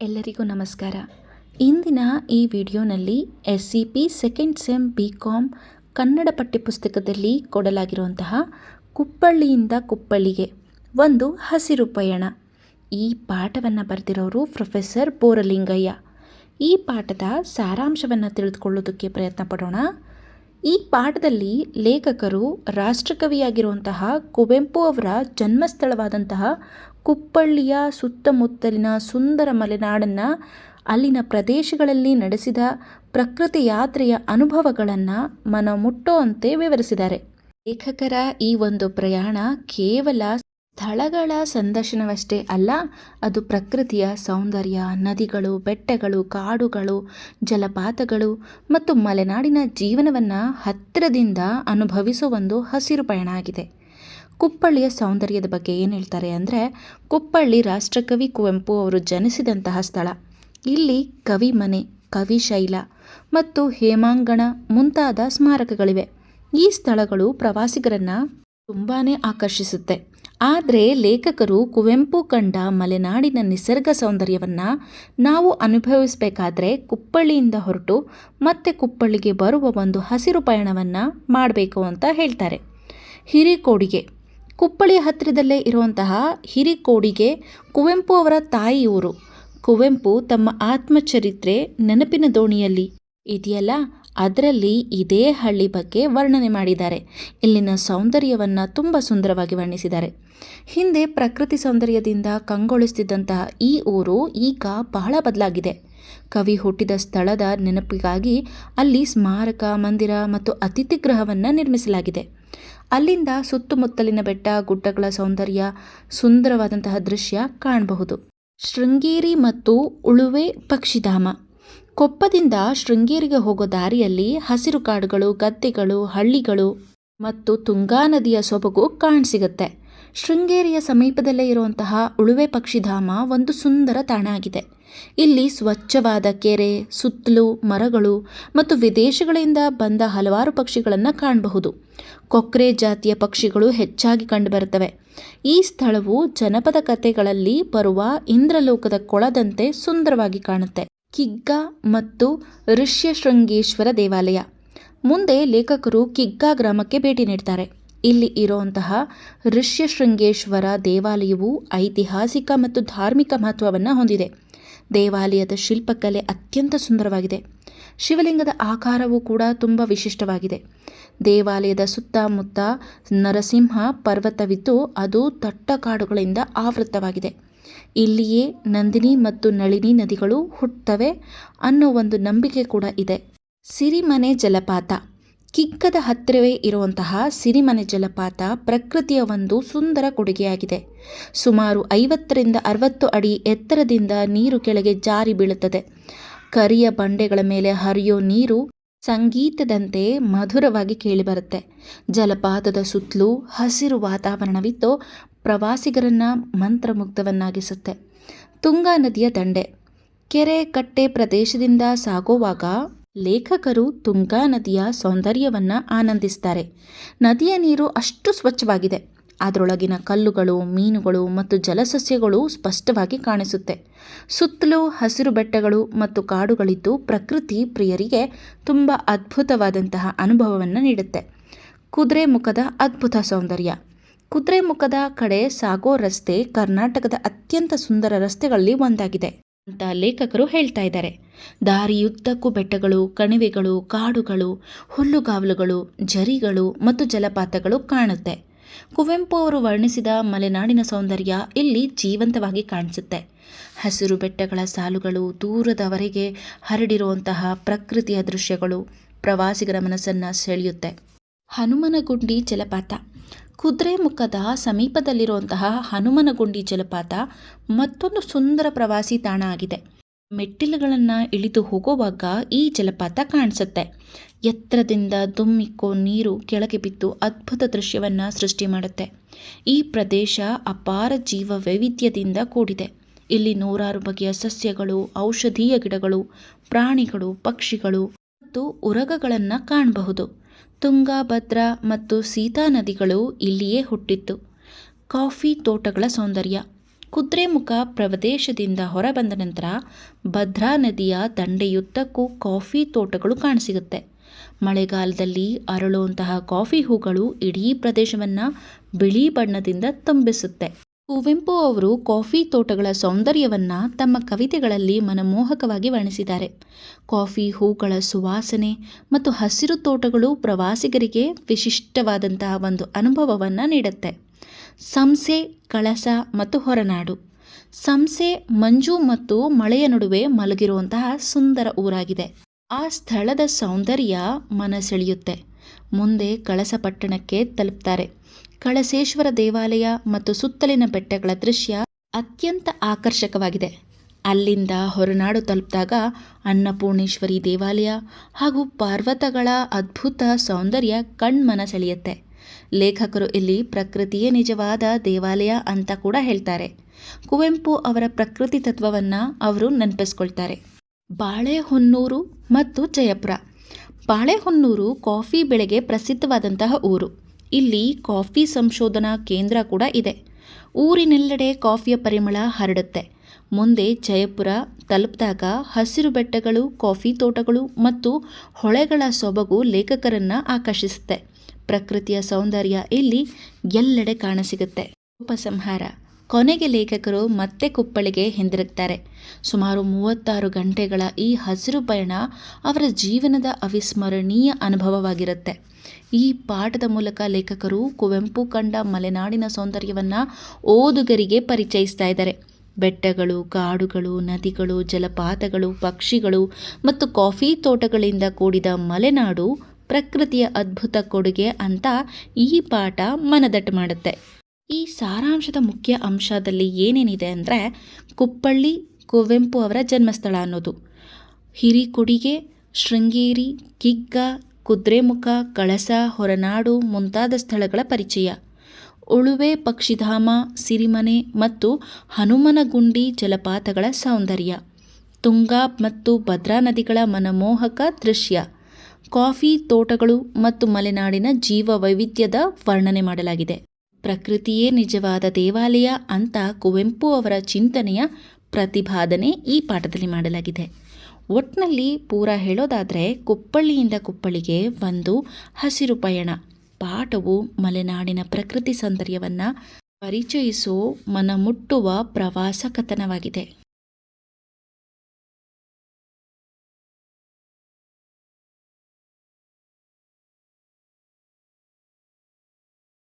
ಎಲ್ಲರಿಗೂ ನಮಸ್ಕಾರ. ಇಂದಿನ ಈ ವಿಡಿಯೋನಲ್ಲಿ SCP second sem BCom Kannada ಪಠ್ಯಪುಸ್ತಕದಲ್ಲಿ ಕೊಡಲಾಗಿರುವಂತಹ ಕುಪ್ಪಳ್ಳಿಯಿಂದ ಕುಪ್ಪಳ್ಳಿಗೆ ಒಂದು ಹಸಿರು ಪಯಣ. ಈ ಪಾಠವನ್ನು ಬರೆದಿರೋರು ಪ್ರೊಫೆಸರ್ ಬೋರಲಿಂಗಯ್ಯ. ಈ ಪಾಠದ ಸಾರಾಂಶವನ್ನು ತಿಳಿದುಕೊಳ್ಳೋದಕ್ಕೆ ಪ್ರಯತ್ನ ಪಡೋಣ. ಈ ಪಾಠದಲ್ಲಿ ಲೇಖಕರು ರಾಷ್ಟ್ರಕವಿಯಾಗಿರುವಂತಹ ಕುವೆಂಪು ಅವರ ಜನ್ಮಸ್ಥಳವಾದಂತಹ ಕುಪ್ಪಳ್ಳಿಯ ಸುತ್ತಮುತ್ತಲಿನ ಸುಂದರ ಮಲೆನಾಡನ್ನು, ಅಲ್ಲಿನ ಪ್ರದೇಶಗಳಲ್ಲಿ ನಡೆಸಿದ ಪ್ರಕೃತಿ ಯಾತ್ರೆಯ ಅನುಭವಗಳನ್ನು ಮನಮುಟ್ಟುವಂತೆ ವಿವರಿಸಿದ್ದಾರೆ. ಲೇಖಕರ ಈ ಒಂದು ಪ್ರಯಾಣ ಕೇವಲ ಸ್ಥಳಗಳ ಸಂದರ್ಶನವಷ್ಟೇ ಅಲ್ಲ, ಅದು ಪ್ರಕೃತಿಯ ಸೌಂದರ್ಯ, ನದಿಗಳು, ಬೆಟ್ಟಗಳು, ಕಾಡುಗಳು, ಜಲಪಾತಗಳು ಮತ್ತು ಮಲೆನಾಡಿನ ಜೀವನವನ್ನು ಹತ್ತಿರದಿಂದ ಅನುಭವಿಸುವ ಒಂದು ಹಸಿರು ಪಯಣ ಆಗಿದೆ. ಕುಪ್ಪಳ್ಳಿಯ ಸೌಂದರ್ಯದ ಬಗ್ಗೆ ಏನು ಹೇಳ್ತಾರೆ ಅಂದರೆ, ಕುಪ್ಪಳ್ಳಿ ರಾಷ್ಟ್ರಕವಿ ಕುವೆಂಪು ಅವರು ಜನಿಸಿದಂತಹ ಸ್ಥಳ. ಇಲ್ಲಿ ಕವಿ ಮನೆ, ಕವಿಶೈಲ ಮತ್ತು ಹೇಮಾಂಗಣ ಮುಂತಾದ ಸ್ಮಾರಕಗಳಿವೆ. ಈ ಸ್ಥಳಗಳು ಪ್ರವಾಸಿಗರನ್ನು ತುಂಬಾ ಆಕರ್ಷಿಸುತ್ತೆ. ಆದರೆ ಲೇಖಕರು ಕುವೆಂಪು ಕಂಡ ಮಲೆನಾಡಿನ ನಿಸರ್ಗ ಸೌಂದರ್ಯವನ್ನು ನಾವು ಅನುಭವಿಸಬೇಕಾದ್ರೆ ಕುಪ್ಪಳ್ಳಿಯಿಂದ ಹೊರಟು ಮತ್ತೆ ಕುಪ್ಪಳ್ಳಿಗೆ ಬರುವ ಒಂದು ಹಸಿರು ಪಯಣವನ್ನು ಮಾಡಬೇಕು ಅಂತ ಹೇಳ್ತಾರೆ. ಹಿರೇಕೊಡಿಗೆ ಕುಪ್ಪಳ್ಳಿಯ ಹತ್ತಿರದಲ್ಲೇ ಇರುವಂತಹ ಹಿರೇಕೊಡಿಗೆ ಕುವೆಂಪು ಅವರ ತಾಯಿ ಊರು. ಕುವೆಂಪು ತಮ್ಮ ಆತ್ಮಚರಿತ್ರೆ ನೆನಪಿನ ದೋಣಿಯಲ್ಲಿ ಇದೆಯಲ್ಲ, ಅದರಲ್ಲಿ ಇದೇ ಹಳ್ಳಿ ಬಗ್ಗೆ ವರ್ಣನೆ ಮಾಡಿದ್ದಾರೆ. ಇಲ್ಲಿನ ಸೌಂದರ್ಯವನ್ನು ತುಂಬ ಸುಂದರವಾಗಿ ವರ್ಣಿಸಿದ್ದಾರೆ. ಹಿಂದೆ ಪ್ರಕೃತಿ ಸೌಂದರ್ಯದಿಂದ ಕಂಗೊಳಿಸುತ್ತಿದ್ದಂತಹ ಈ ಊರು ಈಗ ಬಹಳ ಬದಲಾಗಿದೆ. ಕವಿ ಹುಟ್ಟಿದ ಸ್ಥಳದ ನೆನಪಿಗಾಗಿ ಅಲ್ಲಿ ಸ್ಮಾರಕ, ಮಂದಿರ ಮತ್ತು ಅತಿಥಿ ಗೃಹವನ್ನು ನಿರ್ಮಿಸಲಾಗಿದೆ. ಅಲ್ಲಿಂದ ಸುತ್ತಮುತ್ತಲಿನ ಬೆಟ್ಟ ಗುಡ್ಡಗಳ ಸೌಂದರ್ಯ, ಸುಂದರವಾದಂತಹ ದೃಶ್ಯ ಕಾಣಬಹುದು. ಶೃಂಗೇರಿ ಮತ್ತು ಉಳುವೆ ಪಕ್ಷಿಧಾಮ. ಕೊಪ್ಪದಿಂದ ಶೃಂಗೇರಿಗೆ ಹೋಗೋ ದಾರಿಯಲ್ಲಿ ಹಸಿರು ಕಾಡುಗಳು, ಗದ್ದೆಗಳು, ಹಳ್ಳಿಗಳು ಮತ್ತು ತುಂಗಾ ನದಿಯ ಸೊಬಗು ಕಾಣಸಿಗುತ್ತೆ. ಶೃಂಗೇರಿಯ ಸಮೀಪದಲ್ಲೇ ಇರುವಂತಹ ಉಳುವೆ ಪಕ್ಷಿಧಾಮ ಒಂದು ಸುಂದರ ತಾಣ ಆಗಿದೆ. ಇಲ್ಲಿ ಸ್ವಚ್ಛವಾದ ಕೆರೆ, ಸುತ್ತಲೂ ಮರಗಳು ಮತ್ತು ವಿದೇಶಗಳಿಂದ ಬಂದ ಹಲವಾರು ಪಕ್ಷಿಗಳನ್ನು ಕಾಣಬಹುದು. ಕೊಕ್ರೆ ಜಾತಿಯ ಪಕ್ಷಿಗಳು ಹೆಚ್ಚಾಗಿ ಕಂಡುಬರುತ್ತವೆ. ಈ ಸ್ಥಳವು ಜನಪದ ಕಥೆಗಳಲ್ಲಿ ಬರುವ ಇಂದ್ರಲೋಕದ ಕೊಳದಂತೆ ಸುಂದರವಾಗಿ ಕಾಣುತ್ತೆ. ಕಿಗ್ಗಾ ಮತ್ತು ಋಷ್ಯಶೃಂಗೇಶ್ವರ ದೇವಾಲಯ. ಮುಂದೆ ಲೇಖಕರು ಕಿಗ್ಗಾ ಗ್ರಾಮಕ್ಕೆ ಭೇಟಿ ನೀಡ್ತಾರೆ. ಇಲ್ಲಿ ಇರುವಂತಹ ಋಷ್ಯಶೃಂಗೇಶ್ವರ ದೇವಾಲಯವು ಐತಿಹಾಸಿಕ ಮತ್ತು ಧಾರ್ಮಿಕ ಮಹತ್ವವನ್ನು ಹೊಂದಿದೆ. ದೇವಾಲಯದ ಶಿಲ್ಪಕಲೆ ಅತ್ಯಂತ ಸುಂದರವಾಗಿದೆ. ಶಿವಲಿಂಗದ ಆಕಾರವೂ ಕೂಡ ತುಂಬ ವಿಶಿಷ್ಟವಾಗಿದೆ. ದೇವಾಲಯದ ಸುತ್ತಮುತ್ತ ನರಸಿಂಹ ಪರ್ವತವಿದ್ದು ಅದು ದಟ್ಟ ಕಾಡುಗಳಿಂದ ಆವೃತವಾಗಿದೆ. ಇಲ್ಲಿಯೇ ನಂದಿನಿ ಮತ್ತು ನಳಿನಿ ನದಿಗಳು ಹುಟ್ಟುತ್ತವೆ ಅನ್ನೋ ಒಂದು ನಂಬಿಕೆ ಕೂಡ ಇದೆ. ಸಿರಿಮನೆ ಜಲಪಾತ. ಕಿಗ್ಗದ ಹತ್ತಿರವೇ ಇರುವಂತಹ ಸಿರಿಮನೆ ಜಲಪಾತ ಪ್ರಕೃತಿಯ ಒಂದು ಸುಂದರ ಕೊಡುಗೆಯಾಗಿದೆ. ಸುಮಾರು 50ರಿಂದ 60 ಅಡಿ ಎತ್ತರದಿಂದ ನೀರು ಕೆಳಗೆ ಜಾರಿ ಬೀಳುತ್ತದೆ. ಕರಿಯ ಬಂಡೆಗಳ ಮೇಲೆ ಹರಿಯೋ ನೀರು ಸಂಗೀತದಂತೆ ಮಧುರವಾಗಿ ಕೇಳಿಬರುತ್ತೆ. ಜಲಪಾತದ ಸುತ್ತಲೂ ಹಸಿರು ವಾತಾವರಣವಿದ್ದು ಪ್ರವಾಸಿಗರನ್ನು ಮಂತ್ರಮುಗ್ಧವನ್ನಾಗಿಸುತ್ತೆ. ತುಂಗಾ ನದಿಯ ದಂಡೆ. ಕೆರೆ ಕಟ್ಟೆ ಪ್ರದೇಶದಿಂದ ಸಾಗುವಾಗ ಲೇಖಕರು ತುಂಗಾ ನದಿಯ ಸೌಂದರ್ಯವನ್ನು ಆನಂದಿಸ್ತಾರೆ. ನದಿಯ ನೀರು ಅಷ್ಟು ಸ್ವಚ್ಛವಾಗಿದೆ. ಅದರೊಳಗಿನ ಕಲ್ಲುಗಳು, ಮೀನುಗಳು ಮತ್ತು ಜಲಸಸ್ಯಗಳು ಸ್ಪಷ್ಟವಾಗಿ ಕಾಣಿಸುತ್ತೆ. ಸುತ್ತಲೂ ಹಸಿರು ಬೆಟ್ಟಗಳು ಮತ್ತು ಕಾಡುಗಳಿದ್ದು ಪ್ರಕೃತಿ ಪ್ರಿಯರಿಗೆ ತುಂಬ ಅದ್ಭುತವಾದಂತಹ ಅನುಭವವನ್ನು ನೀಡುತ್ತೆ. ಕುದುರೆಮುಖದ ಅದ್ಭುತ ಸೌಂದರ್ಯ. ಕುದುರೆಮುಖದ ಕಡೆ ಸಾಗೋ ರಸ್ತೆ ಕರ್ನಾಟಕದ ಅತ್ಯಂತ ಸುಂದರ ರಸ್ತೆಗಳಲ್ಲಿ ಒಂದಾಗಿದೆ ಅಂತ ಲೇಖಕರು ಹೇಳ್ತಾ ಇದ್ದಾರೆ. ದಾರಿಯುದ್ದಕ್ಕೂ ಬೆಟ್ಟಗಳು, ಕಣಿವೆಗಳು, ಕಾಡುಗಳು, ಹುಲ್ಲುಗಾವಲುಗಳು, ಝರಿಗಳು ಮತ್ತು ಜಲಪಾತಗಳು ಕಾಣುತ್ತೆ. ಕುವೆಂಪು ಅವರು ವರ್ಣಿಸಿದ ಮಲೆನಾಡಿನ ಸೌಂದರ್ಯ ಇಲ್ಲಿ ಜೀವಂತವಾಗಿ ಕಾಣಿಸುತ್ತೆ. ಹಸಿರು ಬೆಟ್ಟಗಳ ಸಾಲುಗಳು, ದೂರದವರೆಗೆ ಹರಡಿರುವಂತಹ ಪ್ರಕೃತಿಯ ದೃಶ್ಯಗಳು ಪ್ರವಾಸಿಗರ ಮನಸ್ಸನ್ನು ಸೆಳೆಯುತ್ತೆ. ಹನುಮನಗುಂಡಿ ಜಲಪಾತ. ಕುದುರೆಮುಖದ ಸಮೀಪದಲ್ಲಿರುವಂತಹ ಹನುಮನಗುಂಡಿ ಜಲಪಾತ ಮತ್ತೊಂದು ಸುಂದರ ಪ್ರವಾಸಿ ತಾಣ ಆಗಿದೆ. ಮೆಟ್ಟಿಲುಗಳನ್ನು ಇಳಿದು ಹೋಗುವಾಗ ಈ ಜಲಪಾತ ಕಾಣಿಸುತ್ತೆ. ಎತ್ತರದಿಂದ ಧುಮ್ಮಿಕ್ಕೋ ನೀರು ಕೆಳಗೆ ಬಿದ್ದು ಅದ್ಭುತ ದೃಶ್ಯವನ್ನು ಸೃಷ್ಟಿ ಮಾಡುತ್ತೆ. ಈ ಪ್ರದೇಶ ಅಪಾರ ಜೀವ ವೈವಿಧ್ಯದಿಂದ ಕೂಡಿದೆ. ಇಲ್ಲಿ ನೂರಾರು ಬಗೆಯ ಸಸ್ಯಗಳು, ಔಷಧೀಯ ಗಿಡಗಳು, ಪ್ರಾಣಿಗಳು, ಪಕ್ಷಿಗಳು ಮತ್ತು ಉರಗಗಳನ್ನು ಕಾಣಬಹುದು. ತುಂಗಾ, ಭದ್ರಾ ಮತ್ತು ಸೀತಾ ನದಿಗಳು ಇಲ್ಲಿಯೇ ಹುಟ್ಟಿತ್ತು. ಕಾಫಿ ತೋಟಗಳ ಸೌಂದರ್ಯ. ಕುದ್ರೆಮುಖ ಪ್ರದೇಶದಿಂದ ಹೊರಬಂದ ನಂತರ ಭದ್ರಾ ನದಿಯ ದಂಡೆಯುದ್ದಕ್ಕೂ ಕಾಫಿ ತೋಟಗಳು ಕಾಣಸಿಗುತ್ತೆ. ಮಳೆಗಾಲದಲ್ಲಿ ಅರಳುವಂತಹ ಕಾಫಿ ಹೂಗಳು ಇಡೀ ಪ್ರದೇಶವನ್ನು ಬಿಳಿ ಬಣ್ಣದಿಂದ ತುಂಬಿಸುತ್ತೆ. ಕುವೆಂಪು ಅವರು ಕಾಫಿ ತೋಟಗಳ ಸೌಂದರ್ಯವನ್ನು ತಮ್ಮ ಕವಿತೆಗಳಲ್ಲಿ ಮನಮೋಹಕವಾಗಿ ವರ್ಣಿಸಿದ್ದಾರೆ. ಕಾಫಿ ಹೂಗಳ ಸುವಾಸನೆ ಮತ್ತು ಹಸಿರು ತೋಟಗಳು ಪ್ರವಾಸಿಗರಿಗೆ ವಿಶಿಷ್ಟವಾದಂತಹ ಒಂದು ಅನುಭವವನ್ನು ನೀಡುತ್ತೆ. ಸಂಸೆ, ಕಳಸ ಮತ್ತು ಹೊರನಾಡು. ಸಂಸೆ ಮಂಜು ಮತ್ತು ಮಳೆಯ ನಡುವೆ ಮಲಗಿರುವಂತಹ ಸುಂದರ ಊರಾಗಿದೆ. ಆ ಸ್ಥಳದ ಸೌಂದರ್ಯ ಮನ ಸೆಳೆಯುತ್ತೆ. ಮುಂದೆ ಕಳಸ ಪಟ್ಟಣಕ್ಕೆ ತಲುಪ್ತಾರೆ. ಕಳಸೇಶ್ವರ ದೇವಾಲಯ ಮತ್ತು ಸುತ್ತಲಿನ ಬೆಟ್ಟಗಳ ದೃಶ್ಯ ಅತ್ಯಂತ ಆಕರ್ಷಕವಾಗಿದೆ. ಅಲ್ಲಿಂದ ಹೊರನಾಡು ತಲುಪಿದಾಗ ಅನ್ನಪೂರ್ಣೇಶ್ವರಿ ದೇವಾಲಯ ಹಾಗೂ ಪರ್ವತಗಳ ಅದ್ಭುತ ಸೌಂದರ್ಯ ಕಣ್ಮನ ಸೆಳೆಯುತ್ತೆ. ಲೇಖಕರು ಇಲ್ಲಿ ಪ್ರಕೃತಿಯೇ ನಿಜವಾದ ದೇವಾಲಯ ಅಂತ ಕೂಡ ಹೇಳ್ತಾರೆ. ಕುವೆಂಪು ಅವರ ಪ್ರಕೃತಿ ತತ್ವವನ್ನು ಅವರು ನೆನಪಿಸ್ಕೊಳ್ತಾರೆ. ಬಾಳೆಹೊನ್ನೂರು ಮತ್ತು ಜಯಪುರ. ಬಾಳೆಹೊನ್ನೂರು ಕಾಫಿ ಬೆಳೆಗೆ ಪ್ರಸಿದ್ಧವಾದಂತಹ ಊರು. ಇಲ್ಲಿ ಕಾಫಿ ಸಂಶೋಧನಾ ಕೇಂದ್ರ ಕೂಡ ಇದೆ. ಊರಿನೆಲ್ಲೆಡೆ ಕಾಫಿಯ ಪರಿಮಳ ಹರಡುತ್ತೆ. ಮುಂದೆ ಜಯಪುರ ತಲುಪಿದಾಗ ಹಸಿರು ಬೆಟ್ಟಗಳು, ಕಾಫಿ ತೋಟಗಳು ಮತ್ತು ಹೊಳೆಗಳ ಸೊಬಗು ಲೇಖಕರನ್ನು ಆಕರ್ಷಿಸುತ್ತೆ. ಪ್ರಕೃತಿಯ ಸೌಂದರ್ಯ ಇಲ್ಲಿ ಎಲ್ಲೆಡೆ ಕಾಣಸಿಗುತ್ತೆ. ಉಪಸಂಹಾರ. ಕೊನೆಗೆ ಲೇಖಕರು ಮತ್ತೆ ಕುಪ್ಪಳಿಗೆ ಹಿಂದಿರುಗ್ತಾರೆ. ಸುಮಾರು 36 ಗಂಟೆಗಳ ಈ ಹಸಿರು ಪಯಣ ಅವರ ಜೀವನದ ಅವಿಸ್ಮರಣೀಯ ಅನುಭವವಾಗಿರುತ್ತೆ. ಈ ಪಾಠದ ಮೂಲಕ ಲೇಖಕರು ಕುವೆಂಪು ಕಂಡ ಮಲೆನಾಡಿನ ಸೌಂದರ್ಯವನ್ನು ಓದುಗರಿಗೆ ಪರಿಚಯಿಸ್ತಾ ಇದ್ದಾರೆ. ಬೆಟ್ಟಗಳು, ಕಾಡುಗಳು, ನದಿಗಳು, ಜಲಪಾತಗಳು, ಪಕ್ಷಿಗಳು ಮತ್ತು ಕಾಫಿ ತೋಟಗಳಿಂದ ಕೂಡಿದ ಮಲೆನಾಡು ಪ್ರಕೃತಿಯ ಅದ್ಭುತ ಕೊಡುಗೆ ಅಂತ ಈ ಪಾಠ ಮನದಟ್ಟು ಮಾಡುತ್ತೆ. ಈ ಸಾರಾಂಶದ ಮುಖ್ಯ ಅಂಶದಲ್ಲಿ ಏನೇನಿದೆ ಅಂದರೆ, ಕುಪ್ಪಳ್ಳಿ ಕುವೆಂಪು ಅವರ ಜನ್ಮಸ್ಥಳ ಅನ್ನೋದು, ಹಿರಿಕೊಡಿಗೆ, ಶೃಂಗೇರಿ, ಕಿಗ್ಗ, ಕುದ್ರೆಮುಖ, ಕಳಸ, ಹೊರನಾಡು ಮುಂತಾದ ಸ್ಥಳಗಳ ಪರಿಚಯ, ಉಳುವೆ ಪಕ್ಷಿಧಾಮ, ಸಿರಿಮನೆ ಮತ್ತು ಹನುಮನಗುಂಡಿ ಜಲಪಾತಗಳ ಸೌಂದರ್ಯ, ತುಂಗಾ ಮತ್ತು ಭದ್ರಾ ನದಿಗಳ ಮನಮೋಹಕ ದೃಶ್ಯ, ಕಾಫಿ ತೋಟಗಳು ಮತ್ತು ಮಲೆನಾಡಿನ ಜೀವ ವೈವಿಧ್ಯದ ವರ್ಣನೆ ಮಾಡಲಾಗಿದೆ. ಪ್ರಕೃತಿಯೇ ನಿಜವಾದ ದೇವಾಲಯ ಅಂತ ಕುವೆಂಪು ಅವರ ಚಿಂತನೆಯ ಪ್ರತಿಪಾದನೆ ಈ ಪಾಠದಲ್ಲಿ ಮಾಡಲಾಗಿದೆ. ಒಟ್ಟಿನಲ್ಲಿ ಪೂರ ಹೇಳೋದಾದರೆ, ಕುಪ್ಪಳ್ಳಿಯಿಂದ ಕುಪ್ಪಳಿಗೆ ಒಂದು ಹಸಿರು ಪಯಣ. ಪಾಠವು ಮಲೆನಾಡಿನ ಪ್ರಕೃತಿ ಸೌಂದರ್ಯವನ್ನು ಪರಿಚಯಿಸೋ ಮನಮುಟ್ಟುವ ಪ್ರವಾಸ ಕಥನವಾಗಿದೆ.